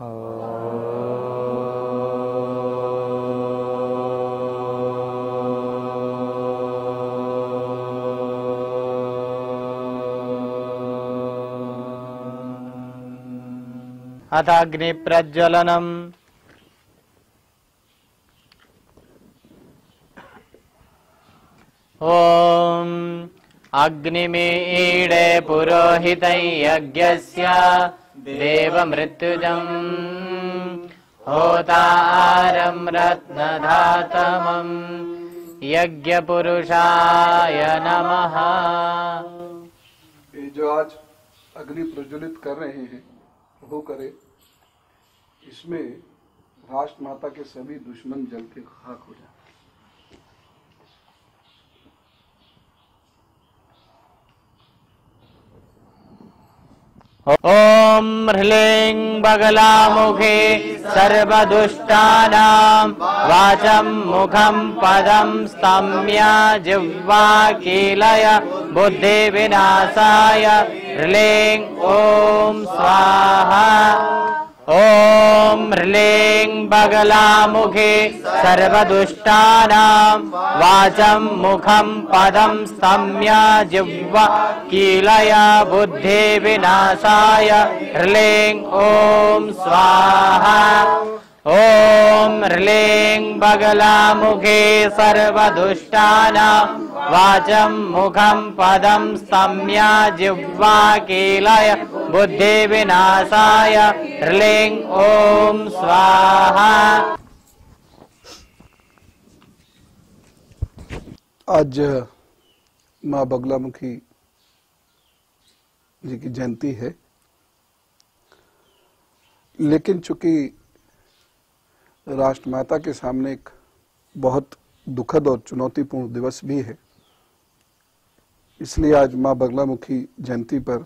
अथ अग्नि प्रज्वलनम। ओम अग्निमीडे पुरोहितं यज्ञस्य देवमृत्युजं होतारं रत्नधातमं यज्ञपुरुषाय नमः। ये जो आज अग्नि प्रज्वलित कर रहे हैं, वो करे, इसमें राष्ट्र माता के सभी दुश्मन जल के खाक हो जाए। ओम ह्रीं बगलामुखे सर्वदुष्टानां वाचं मुखं पदं स्तम्य जिह्वा कीलय बुद्धिविनाशाय ह्रीं ओम स्वाहा। ओम ह्रीं बगलामुखे सर्वदुष्टानां वाचं मुखं पदं स्तम्य जिह्वा कीलय बुद्धिविनाशाय ह्रीं ओम स्वाहा। ओम ह्रीं बगलामुखे सर्वदुष्टानां वाचं मुखं पदं स्तम्य जिह्वा कीलय बुद्धिविनाशाय ह्रीं ओम स्वाहा। आज माँ बगलामुखी जी की जयंती है, लेकिन चूंकि राष्ट्रमाता के सामने एक बहुत दुखद और चुनौतीपूर्ण दिवस भी है, इसलिए आज माँ बगलामुखी जयंती पर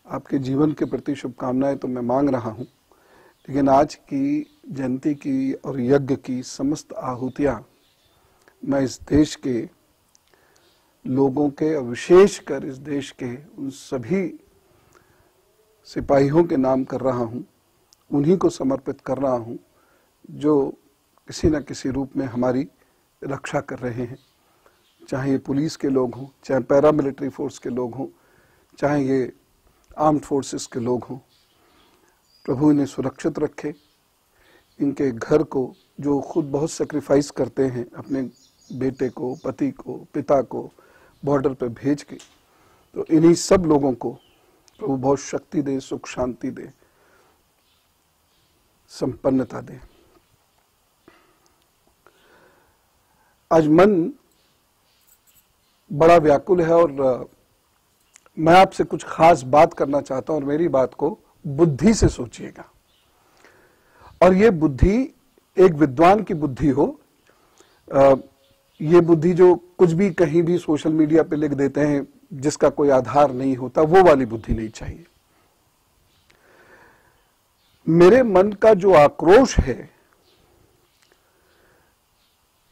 आपके जीवन के प्रति शुभकामनाएं तो मैं मांग रहा हूं, लेकिन आज की जयंती की और यज्ञ की समस्त आहुतियां मैं इस देश के लोगों के और विशेषकर इस देश के उन सभी सिपाहियों के नाम कर रहा हूं, उन्हीं को समर्पित कर रहा हूं जो किसी न किसी रूप में हमारी रक्षा कर रहे हैं। चाहे ये पुलिस के लोग हों, चाहे पैरामिलिट्री फोर्स के लोग हों, चाहे ये आर्म्ड फोर्सेस के लोग हों, प्रभु इन्हें सुरक्षित रखे। इनके घर को जो खुद बहुत सेक्रीफाइस करते हैं अपने बेटे को, पति को, पिता को बॉर्डर पे भेज के, तो इन्हीं सब लोगों को प्रभु बहुत शक्ति दे, सुख शांति दे, संपन्नता दे। आज मन बड़ा व्याकुल है और मैं आपसे कुछ खास बात करना चाहता हूं और मेरी बात को बुद्धि से सोचिएगा। और ये बुद्धि एक विद्वान की बुद्धि हो, ये बुद्धि जो कुछ भी कहीं भी सोशल मीडिया पे लिख देते हैं जिसका कोई आधार नहीं होता, वो वाली बुद्धि नहीं चाहिए। मेरे मन का जो आक्रोश है,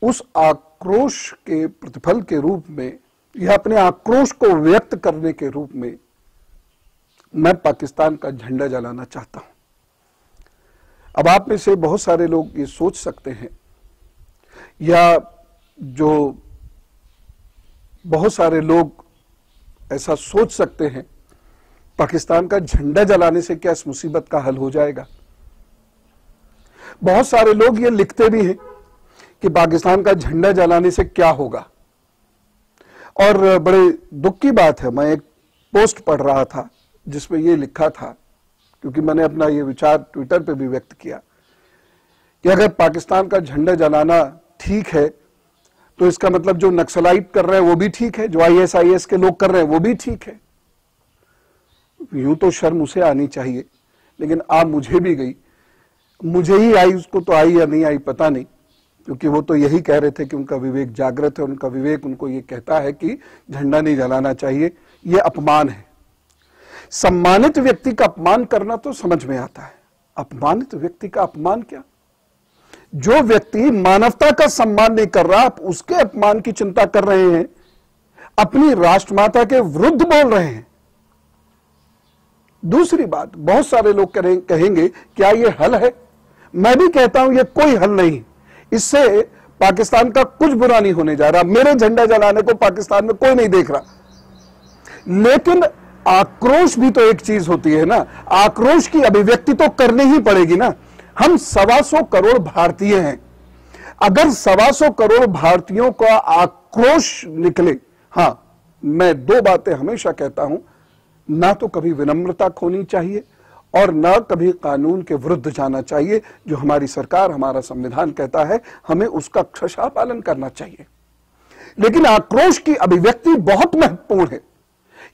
उस आक्रोश के प्रतिफल के रूप में या अपने आक्रोश को व्यक्त करने के रूप में मैं पाकिस्तान का झंडा जलाना चाहता हूं। अब आप में से बहुत सारे लोग ये सोच सकते हैं, या जो बहुत सारे लोग ऐसा सोच सकते हैं, पाकिस्तान का झंडा जलाने से क्या इस मुसीबत का हल हो जाएगा। बहुत सारे लोग ये लिखते भी हैं कि पाकिस्तान का झंडा जलाने से क्या होगा। और बड़े दुख की बात है, मैं एक पोस्ट पढ़ रहा था जिसमें ये लिखा था, क्योंकि मैंने अपना ये विचार ट्विटर पे भी व्यक्त किया कि अगर पाकिस्तान का झंडा जलाना ठीक है तो इसका मतलब जो नक्सलाइट कर रहे हैं वो भी ठीक है, जो ISIS के लोग कर रहे हैं वो भी ठीक है। यूं तो शर्म उसे आनी चाहिए, लेकिन आप मुझे भी गई, मुझे ही आई, उसको तो आई या नहीं आई पता नहीं, क्योंकि वो तो यही कह रहे थे कि उनका विवेक जागृत है, उनका विवेक उनको ये कहता है कि झंडा नहीं जलाना चाहिए। ये अपमान है। सम्मानित व्यक्ति का अपमान करना तो समझ में आता है, अपमानित व्यक्ति का अपमान क्या। जो व्यक्ति मानवता का सम्मान नहीं कर रहा, आप उसके अपमान की चिंता कर रहे हैं, अपनी राष्ट्रमाता के विरुद्ध बोल रहे हैं। दूसरी बात, बहुत सारे लोग कहेंगे क्या ये हल है? मैं भी कहता हूं ये कोई हल नहीं। इससे पाकिस्तान का कुछ बुरा नहीं होने जा रहा। मेरे झंडा जलाने को पाकिस्तान में कोई नहीं देख रहा, लेकिन आक्रोश भी तो एक चीज होती है ना। आक्रोश की अभिव्यक्ति तो करनी ही पड़ेगी ना। हम 125 करोड़ भारतीय हैं। अगर 125 करोड़ भारतीयों का आक्रोश निकले, हां, मैं 2 बातें हमेशा कहता हूं, ना तो कभी विनम्रता खोनी चाहिए और ना कभी कानून के विरुद्ध जाना चाहिए। जो हमारी सरकार, हमारा संविधान कहता है, हमें उसका अक्षरशः पालन करना चाहिए। लेकिन आक्रोश की अभिव्यक्ति बहुत महत्वपूर्ण है।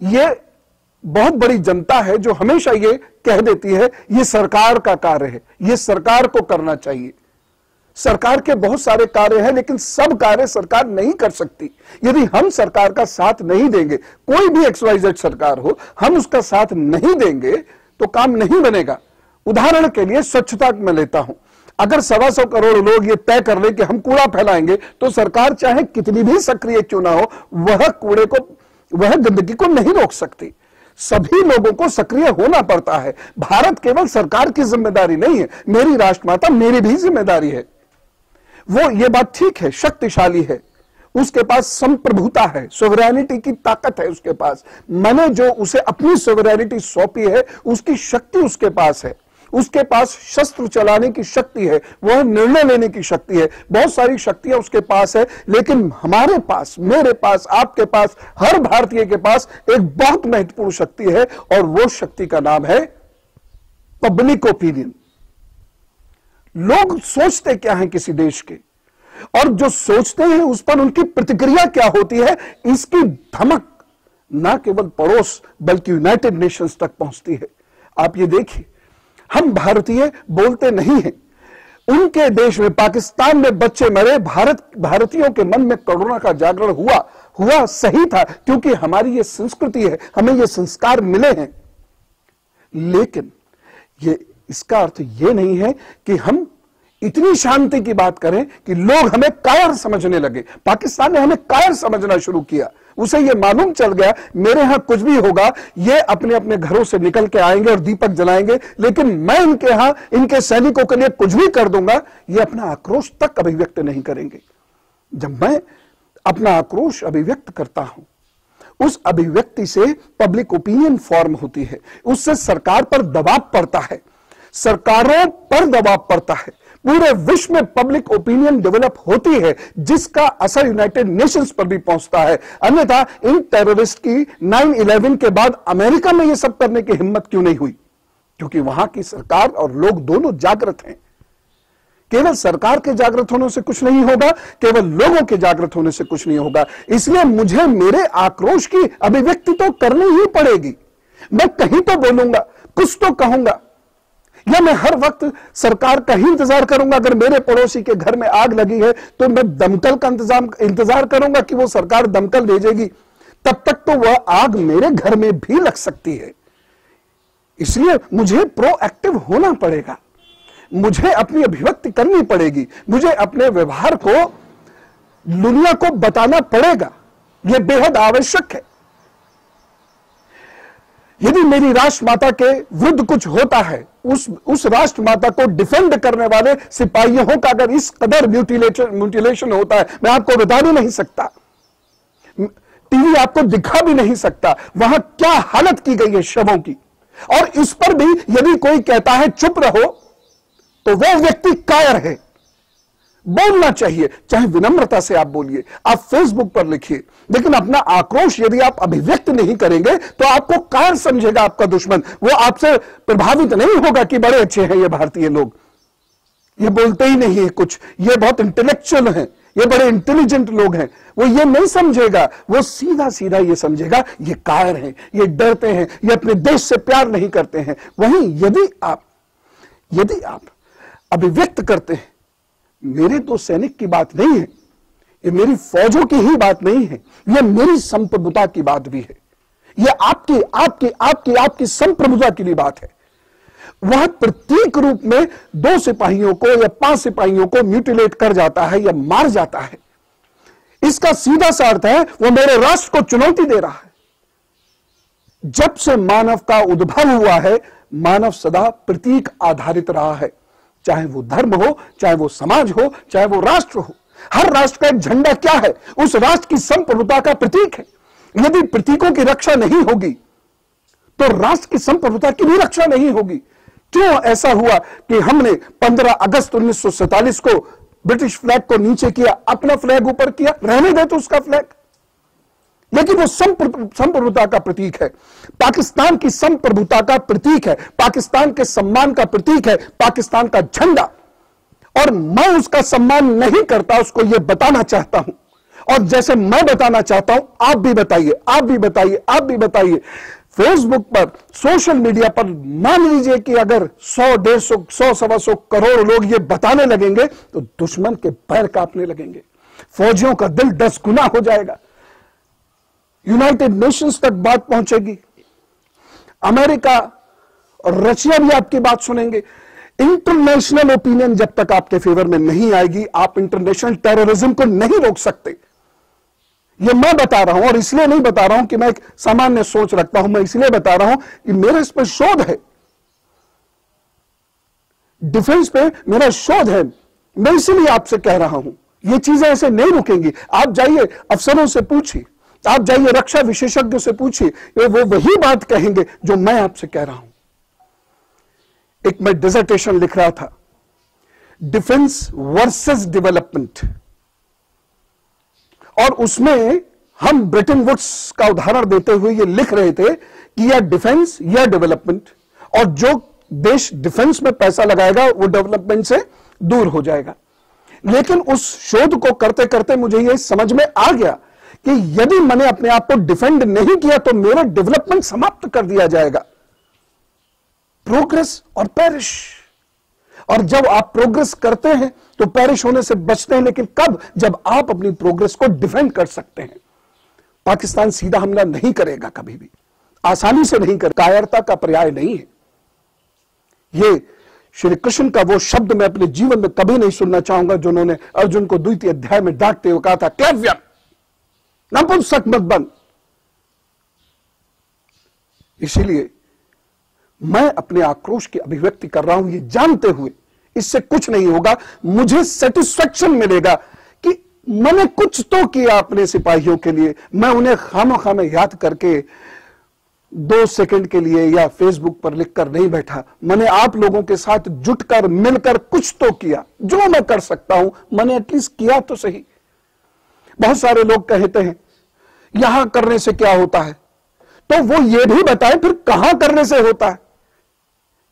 यह बहुत बड़ी जनता है जो हमेशा ये कह देती है ये सरकार का कार्य है, ये सरकार को करना चाहिए। सरकार के बहुत सारे कार्य हैं, लेकिन सब कार्य सरकार नहीं कर सकती। यदि हम सरकार का साथ नहीं देंगे, कोई भी XYZ सरकार हो, हम उसका साथ नहीं देंगे तो काम नहीं बनेगा। उदाहरण के लिए स्वच्छता में लेता हूं। अगर 125 करोड़ लोग ये तय कर ले कि हम कूड़ा फैलाएंगे, तो सरकार चाहे कितनी भी सक्रिय क्यों ना हो, वह गंदगी को नहीं रोक सकती। सभी लोगों को सक्रिय होना पड़ता है। भारत केवल सरकार की जिम्मेदारी नहीं है, मेरी राष्ट्रमाता मेरी भी जिम्मेदारी है। वो ये बात ठीक है, शक्तिशाली है, उसके पास संप्रभुता है, सोवरेनिटी की ताकत है उसके पास। मैंने जो उसे अपनी सोवरेनिटी सौंपी है, उसकी शक्ति उसके पास है। उसके पास शस्त्र चलाने की शक्ति है, वह निर्णय लेने की शक्ति है, बहुत सारी शक्तियां उसके पास है। लेकिन हमारे पास, मेरे पास, आपके पास, हर भारतीय के पास एक बहुत महत्वपूर्ण शक्ति है, और वो शक्ति का नाम है पब्लिक ओपिनियन। लोग सोचते क्या हैं किसी देश के, और जो सोचते हैं उस पर उनकी प्रतिक्रिया क्या होती है, इसकी धमक ना केवल पड़ोस बल्कि यूनाइटेड नेशंस तक पहुंचती है। आप ये देखिए, हम भारतीय बोलते नहीं हैं। उनके देश में, पाकिस्तान में बच्चे मरे, भारतीयों के मन में करुणा का जागरण हुआ सही था, क्योंकि हमारी ये संस्कृति है, हमें ये संस्कार मिले हैं। लेकिन ये इसका अर्थ ये नहीं है कि हम इतनी शांति की बात करें कि लोग हमें कायर समझने लगे। पाकिस्तान ने हमें कायर समझना शुरू किया। उसे ये मालूम चल गया मेरे यहां कुछ भी होगा, ये अपने अपने घरों से निकल के आएंगे और दीपक जलाएंगे, लेकिन मैं इनके यहां इनके सैनिकों के लिए कुछ भी कर दूंगा, ये अपना आक्रोश तक अभिव्यक्त नहीं करेंगे। जब मैं अपना आक्रोश अभिव्यक्त करता हूं, उस अभिव्यक्ति से पब्लिक ओपिनियन फॉर्म होती है, उससे सरकार पर दबाव पड़ता है, सरकारों पर दबाव पड़ता है, पूरे विश्व में पब्लिक ओपिनियन डेवलप होती है, जिसका असर यूनाइटेड नेशंस पर भी पहुंचता है। अन्यथा इन टेररिस्ट की 9/11 के बाद अमेरिका में यह सब करने की हिम्मत क्यों नहीं हुई? क्योंकि वहां की सरकार और लोग दोनों जागृत हैं। केवल सरकार के जागृत होने से कुछ नहीं होगा, केवल लोगों के जागृत होने से कुछ नहीं होगा। इसलिए मुझे मेरे आक्रोश की अभिव्यक्ति तो करनी ही पड़ेगी। मैं कहीं तो बोलूंगा, कुछ तो कहूंगा, या मैं हर वक्त सरकार का ही इंतजार करूंगा? अगर मेरे पड़ोसी के घर में आग लगी है तो मैं दमकल का इंतजार करूंगा कि वो सरकार दमकल भेजेगी? तब तक तो वह आग मेरे घर में भी लग सकती है। इसलिए मुझे प्रोएक्टिव होना पड़ेगा, मुझे अपनी अभिव्यक्ति करनी पड़ेगी, मुझे अपने व्यवहार को दुनिया को बताना पड़ेगा। यह बेहद आवश्यक है। यदि मेरी राष्ट्रमाता के विरुद्ध कुछ होता है, उस राष्ट्रमाता को डिफेंड करने वाले सिपाहियों का अगर इस कदर म्यूटिलेशन होता है, मैं आपको बता भी नहीं सकता, टीवी आपको दिखा भी नहीं सकता वहां क्या हालत की गई है शवों की। और इस पर भी यदि कोई कहता है चुप रहो, तो वह व्यक्ति कायर है। बोलना चाहिए, चाहे विनम्रता से आप बोलिए, आप फेसबुक पर लिखिए, लेकिन अपना आक्रोश यदि आप अभिव्यक्त नहीं करेंगे तो आपको कायर समझेगा आपका दुश्मन। वो आपसे प्रभावित नहीं होगा कि बड़े अच्छे हैं ये भारतीय लोग, ये बोलते ही नहीं है कुछ, ये बहुत इंटेलेक्चुअल हैं, ये बड़े इंटेलिजेंट लोग हैं। वो ये नहीं समझेगा, वो सीधा सीधा ये समझेगा ये कायर हैं, ये डरते हैं, ये अपने देश से प्यार नहीं करते हैं। वहीं यदि आप अभिव्यक्त करते हैं, मेरे तो सैनिक की बात नहीं है, ये मेरी फौजों की ही बात नहीं है, ये मेरी संप्रभुता की बात भी है, ये आपकी संप्रभुता की भी बात है। वह प्रत्येक रूप में 2 सिपाहियों को या 5 सिपाहियों को म्यूटिलेट कर जाता है या मार जाता है। इसका सीधा सा अर्थ है वो मेरे राष्ट्र को चुनौती दे रहा है। जब से मानव का उद्भव हुआ है, मानव सदा प्रतीक आधारित रहा है, चाहे वो धर्म हो, चाहे वो समाज हो, चाहे वो राष्ट्र हो। हर राष्ट्र का एक झंडा क्या है? उस राष्ट्र की संप्रभुता का प्रतीक है। यदि प्रतीकों की रक्षा नहीं होगी तो राष्ट्र की संप्रभुता की भी रक्षा नहीं होगी। क्यों ऐसा हुआ कि हमने 15 अगस्त 1947 को ब्रिटिश फ्लैग को नीचे किया, अपना फ्लैग ऊपर किया? रहने दे तो उसका फ्लैग, लेकिन वो संप्रभुता का प्रतीक है, पाकिस्तान की संप्रभुता का प्रतीक है, पाकिस्तान के सम्मान का प्रतीक है, पाकिस्तान का झंडा। और मैं उसका सम्मान नहीं करता, उसको यह बताना चाहता हूं। और जैसे मैं बताना चाहता हूं, आप भी बताइए, आप भी बताइए, आप भी बताइए। फेसबुक पर, सोशल मीडिया पर मान लीजिए कि अगर 100, 150, 100, 125 करोड़ लोग ये बताने लगेंगे तो दुश्मन के पैर कांपने लगेंगे, फौजियों का दिल 10 गुना हो जाएगा, यूनाइटेड नेशंस तक बात पहुंचेगी, अमेरिका और रशिया भी आपकी बात सुनेंगे। इंटरनेशनल ओपिनियन जब तक आपके फेवर में नहीं आएगी, आप इंटरनेशनल टेररिज्म को नहीं रोक सकते। यह मैं बता रहा हूं, और इसलिए नहीं बता रहा हूं कि मैं एक सामान्य सोच रखता हूं, मैं इसलिए बता रहा हूं कि मेरे इस पर शोध है, डिफेंस पे मेरा शोध है। मैं इसलिए आपसे कह रहा हूं, ये चीजें ऐसे नहीं रुकेंगी। आप जाइए अफसरों से पूछिए, आप जाइए रक्षा विशेषज्ञों से पूछिए, वो वही बात कहेंगे जो मैं आपसे कह रहा हूं। एक मैं डिसर्टेशन लिख रहा था, डिफेंस वर्सेस डेवलपमेंट, और उसमें हम ब्रिटेन वुड्स का उदाहरण देते हुए ये लिख रहे थे कि या डिफेंस या डेवलपमेंट, और जो देश डिफेंस में पैसा लगाएगा वो डेवलपमेंट से दूर हो जाएगा। लेकिन उस शोध को करते करते मुझे ये समझ में आ गया कि यदि मैंने अपने आप को डिफेंड नहीं किया तो मेरा डेवलपमेंट समाप्त कर दिया जाएगा। प्रोग्रेस और पेरिश, और जब आप प्रोग्रेस करते हैं तो पेरिश होने से बचते हैं, लेकिन कब? जब आप अपनी प्रोग्रेस को डिफेंड कर सकते हैं। पाकिस्तान सीधा हमला नहीं करेगा, कभी भी आसानी से नहीं करेगा, कायरता का पर्याय नहीं है। ये श्री कृष्ण का वो शब्द मैं अपने जीवन में कभी नहीं सुनना चाहूंगा जो उन्होंने अर्जुन को 2वें अध्याय में डांटते हुए कहा था, क्लैव्य नपुंसक मत बन। इसीलिए मैं अपने आक्रोश की अभिव्यक्ति कर रहा हूं, ये जानते हुए इससे कुछ नहीं होगा, मुझे सेटिस्फैक्शन मिलेगा कि मैंने कुछ तो किया अपने सिपाहियों के लिए। मैं उन्हें खामोखा में याद करके 2 सेकंड के लिए या फेसबुक पर लिखकर नहीं बैठा। मैंने आप लोगों के साथ जुटकर मिलकर कुछ तो किया, जो मैं कर सकता हूं मैंने एटलीस्ट किया तो सही। बहुत सारे लोग कहते हैं यहां करने से क्या होता है, तो वो ये भी बताएं फिर कहां करने से होता है।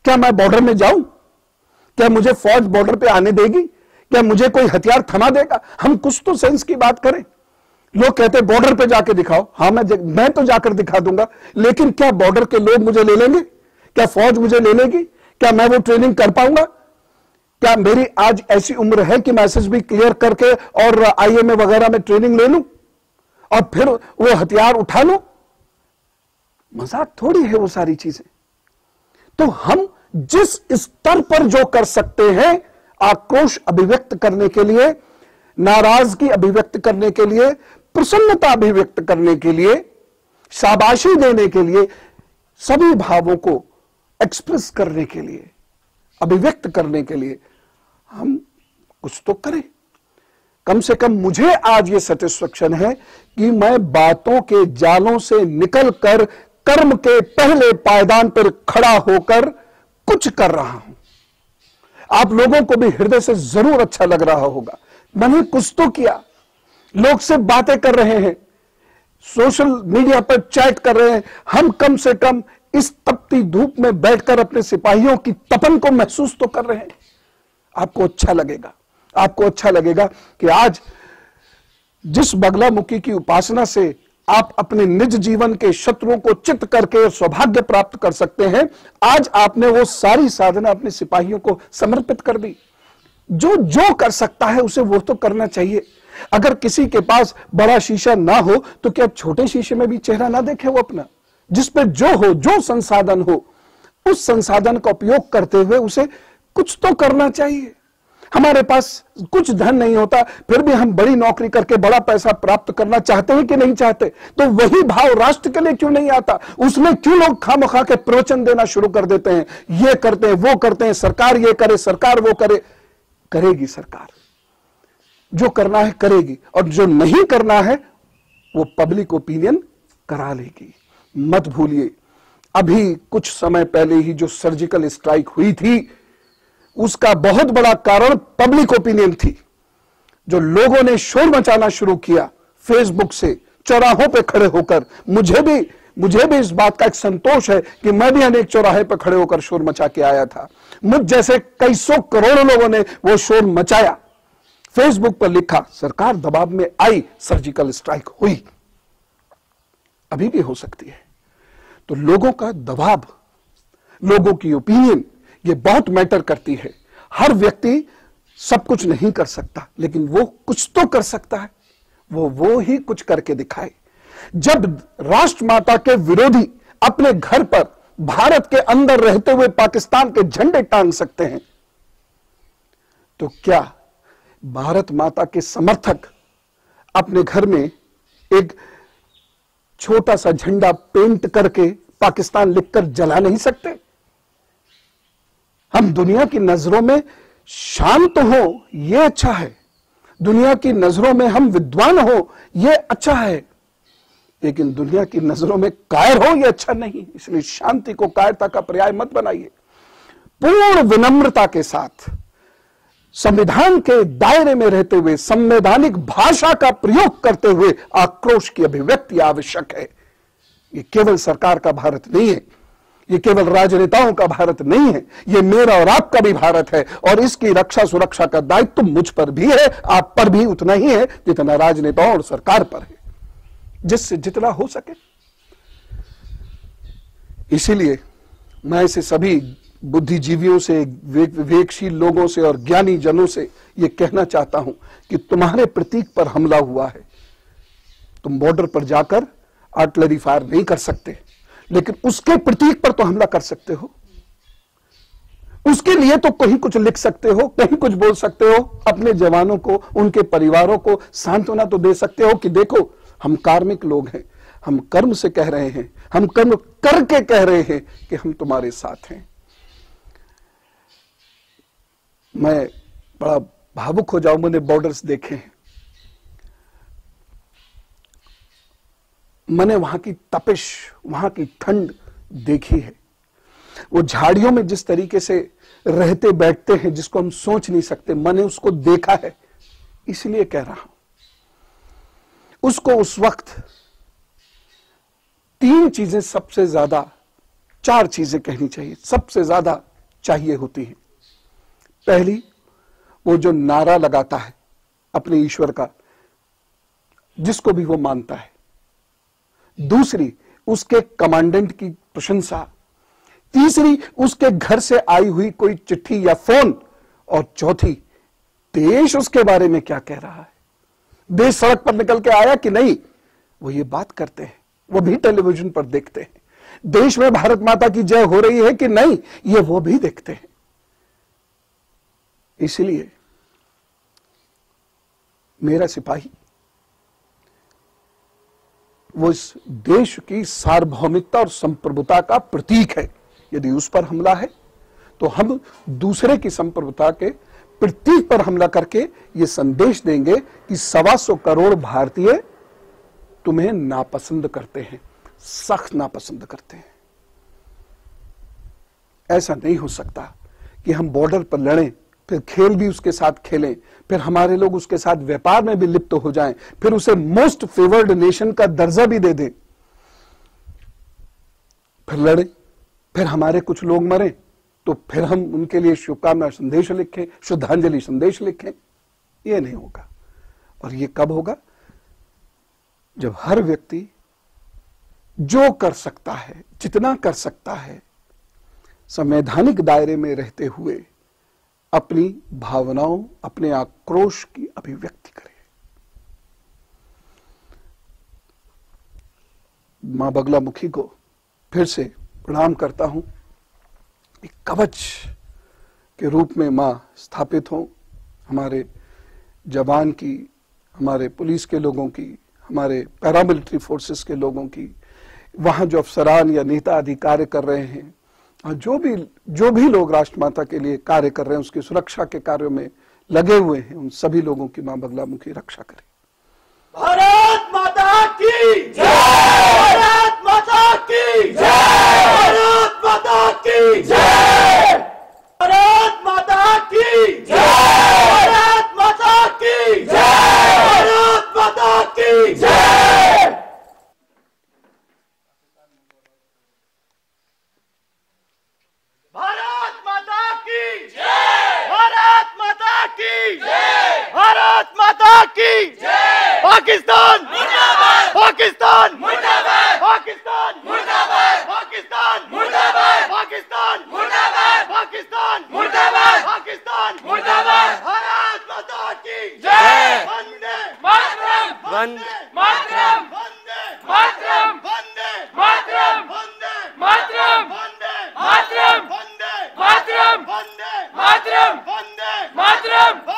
क्या मैं बॉर्डर में जाऊं? क्या मुझे फौज बॉर्डर पे आने देगी? क्या मुझे कोई हथियार थमा देगा? हम कुछ तो सेंस की बात करें। लोग कहते हैं बॉर्डर पे जाके दिखाओ। हां, मैं तो जाकर दिखा दूंगा, लेकिन क्या बॉर्डर के लोग मुझे ले लेंगे? क्या फौज मुझे ले लेगी? क्या मैं वो ट्रेनिंग कर पाऊंगा? क्या मेरी आज ऐसी उम्र है कि मैं एसएसबी क्लियर करके और आईएमए वगैरह में ट्रेनिंग ले लूं और फिर वो हथियार उठा लूं? मजाक थोड़ी है वो सारी चीजें। तो हम जिस स्तर पर जो कर सकते हैं, आक्रोश अभिव्यक्त करने के लिए, नाराजगी अभिव्यक्त करने के लिए, प्रसन्नता अभिव्यक्त करने के लिए, शाबाशी देने के लिए, सभी भावों को एक्सप्रेस करने के लिए, अभिव्यक्त करने के लिए हम कुछ तो करें। कम से कम मुझे आज ये सेटिस्फैक्शन है कि मैं बातों के जालों से निकलकर कर्म के पहले पायदान पर खड़ा होकर कुछ कर रहा हूं। आप लोगों को भी हृदय से जरूर अच्छा लग रहा होगा, मैंने कुछ तो किया। लोग से बातें कर रहे हैं, सोशल मीडिया पर चैट कर रहे हैं, हम कम से कम इस तपती धूप में बैठकर अपने सिपाहियों की तपन को महसूस तो कर रहे हैं। आपको अच्छा लगेगा, आपको अच्छा लगेगा कि आज जिस बगलामुखी की उपासना से आप अपने निज जीवन के शत्रुओं को चित करके सौभाग्य प्राप्त कर सकते हैं, आज आपने वो सारी साधना अपने सिपाहियों को समर्पित कर दी। जो जो कर सकता है उसे वो तो करना चाहिए। अगर किसी के पास बड़ा शीशा ना हो तो क्या छोटे शीशे में भी चेहरा ना देखे वो अपना? जिस पे जो हो, जो संसाधन हो, उस संसाधन का उपयोग करते हुए उसे कुछ तो करना चाहिए। हमारे पास कुछ धन नहीं होता, फिर भी हम बड़ी नौकरी करके बड़ा पैसा प्राप्त करना चाहते हैं कि नहीं चाहते? तो वही भाव राष्ट्र के लिए क्यों नहीं आता? उसमें क्यों लोग खामखा के प्रवचन देना शुरू कर देते हैं, ये करते हैं, वो करते हैं, सरकार ये करे, सरकार वो करे। करेगी सरकार, जो करना है करेगी, और जो नहीं करना है वो पब्लिक ओपिनियन करा लेगी। मत भूलिए, अभी कुछ समय पहले ही जो सर्जिकल स्ट्राइक हुई थी, उसका बहुत बड़ा कारण पब्लिक ओपिनियन थी। जो लोगों ने शोर मचाना शुरू किया फेसबुक से, चौराहों पे खड़े होकर। मुझे भी इस बात का एक संतोष है कि मैं भी अनेक चौराहे पर खड़े होकर शोर मचा के आया था। मुझ जैसे कई सौ करोड़ों लोगों ने वो शोर मचाया, फेसबुक पर लिखा, सरकार दबाव में आई, सर्जिकल स्ट्राइक हुई। अभी भी हो सकती है। तो लोगों का दबाव, लोगों की ओपिनियन, ये बहुत मैटर करती है। हर व्यक्ति सब कुछ नहीं कर सकता, लेकिन वो कुछ तो कर सकता है। वो ही कुछ करके दिखाए। जब राष्ट्रमाता के विरोधी अपने घर पर भारत के अंदर रहते हुए पाकिस्तान के झंडे टांग सकते हैं, तो क्या भारत माता के समर्थक अपने घर में एक छोटा सा झंडा पेंट करके पाकिस्तान लिखकर जला नहीं सकते? हम दुनिया की नजरों में शांत हो, यह अच्छा है। दुनिया की नजरों में हम विद्वान हो, यह अच्छा है। लेकिन दुनिया की नजरों में कायर हो, यह अच्छा नहीं। इसलिए शांति को कायरता का पर्याय मत बनाइए। पूर्ण विनम्रता के साथ, संविधान के दायरे में रहते हुए, संवैधानिक भाषा का प्रयोग करते हुए आक्रोश की अभिव्यक्ति आवश्यक है। ये केवल सरकार का भारत नहीं है, ये केवल राजनेताओं का भारत नहीं है, ये मेरा और आपका भी भारत है। और इसकी रक्षा सुरक्षा का दायित्व तो मुझ पर भी है, आप पर भी उतना ही है जितना राजनेताओं और सरकार पर है, जिससे जितना हो सके। इसीलिए मैं ऐसे सभी बुद्धिजीवियों से, विवेकशील लोगों से और ज्ञानी जनों से यह कहना चाहता हूं कि तुम्हारे प्रतीक पर हमला हुआ है। तुम बॉर्डर पर जाकर आर्टिलरी फायर नहीं कर सकते, लेकिन उसके प्रतीक पर तो हमला कर सकते हो। उसके लिए तो कहीं कुछ लिख सकते हो, कहीं कुछ बोल सकते हो। अपने जवानों को, उनके परिवारों को सांत्वना तो दे सकते हो कि देखो, हम कार्मिक लोग हैं, हम कर्म से कह रहे हैं, हम कर्म करके कह रहे हैं कि हम तुम्हारे साथ हैं। मैं बड़ा भावुक हो जाऊं, मैंने बॉर्डर्स देखे हैं, मैंने वहां की तपिश, वहां की ठंड देखी है। वो झाड़ियों में जिस तरीके से रहते बैठते हैं, जिसको हम सोच नहीं सकते, मैंने उसको देखा है। इसलिए कह रहा हूं, उसको उस वक्त तीन चीजें सबसे ज्यादा, चार चीजें कहनी चाहिए, सबसे ज्यादा चाहिए होती हैं। पहली, वो जो नारा लगाता है अपने ईश्वर का, जिसको भी वो मानता है। दूसरी, उसके कमांडेंट की प्रशंसा। तीसरी, उसके घर से आई हुई कोई चिट्ठी या फोन। और चौथी, देश उसके बारे में क्या कह रहा है, देश सड़क पर निकल के आया कि नहीं, वो ये बात करते हैं, वो भी टेलीविजन पर देखते हैं। देश में भारत माता की जय हो रही है कि नहीं, ये वो भी देखते हैं। इसलिए मेरा सिपाही वो इस देश की सार्वभौमिकता और संप्रभुता का प्रतीक है। यदि उस पर हमला है तो हम दूसरे की संप्रभुता के प्रतीक पर हमला करके ये संदेश देंगे कि 125 करोड़ भारतीय तुम्हें नापसंद करते हैं, सख्त नापसंद करते हैं। ऐसा नहीं हो सकता कि हम बॉर्डर पर लड़ें, फिर खेल भी उसके साथ खेलें, फिर हमारे लोग उसके साथ व्यापार में भी लिप्त हो जाएं, फिर उसे मोस्ट फेवर्ड नेशन का दर्जा भी दे दें, फिर लड़ें, फिर हमारे कुछ लोग मरें, तो फिर हम उनके लिए शुभकामना संदेश लिखें, श्रद्धांजलि संदेश लिखें। यह नहीं होगा। और यह कब होगा? जब हर व्यक्ति जो कर सकता है, जितना कर सकता है, संवैधानिक दायरे में रहते हुए अपनी भावनाओं, अपने आक्रोश की अभिव्यक्ति करे। मां बगलामुखी को फिर से प्रणाम करता हूं। एक कवच के रूप में मां स्थापित हो, हमारे जवान की, हमारे पुलिस के लोगों की, हमारे पैरामिलिट्री फोर्सेस के लोगों की, वहां जो अफसरान या नेता आदि कार्य कर रहे हैं, और जो भी लोग राष्ट्रमाता के लिए कार्य कर रहे हैं, उसकी सुरक्षा के कार्यों में लगे हुए हैं, उन सभी लोगों की मां बगलामुखी रक्षा करे। भारत माता की जय, भारत माता की जय, भारत माता की जय, भारत माता की जय, भारत माता की जय, भारत माता की जय। भारत माता की जय, भारत माता की जय, भारत माता की जय। पाकिस्तान मुर्दाबाद, पाकिस्तान मुर्दाबाद, पाकिस्तान मुर्दाबाद, पाकिस्तान मुर्दाबाद, पाकिस्तान मुर्दाबाद, पाकिस्तान मुर्दाबाद, पाकिस्तान मुर्दाबाद। भारत माता की जय। वंदे मातरम, वंदे मातरम, वंदे मातरम, वंदे मातरम, वंदे मातरम, वंदे मातरम, वंदे मातरम, वंदे मातरम, वंदे मातरम।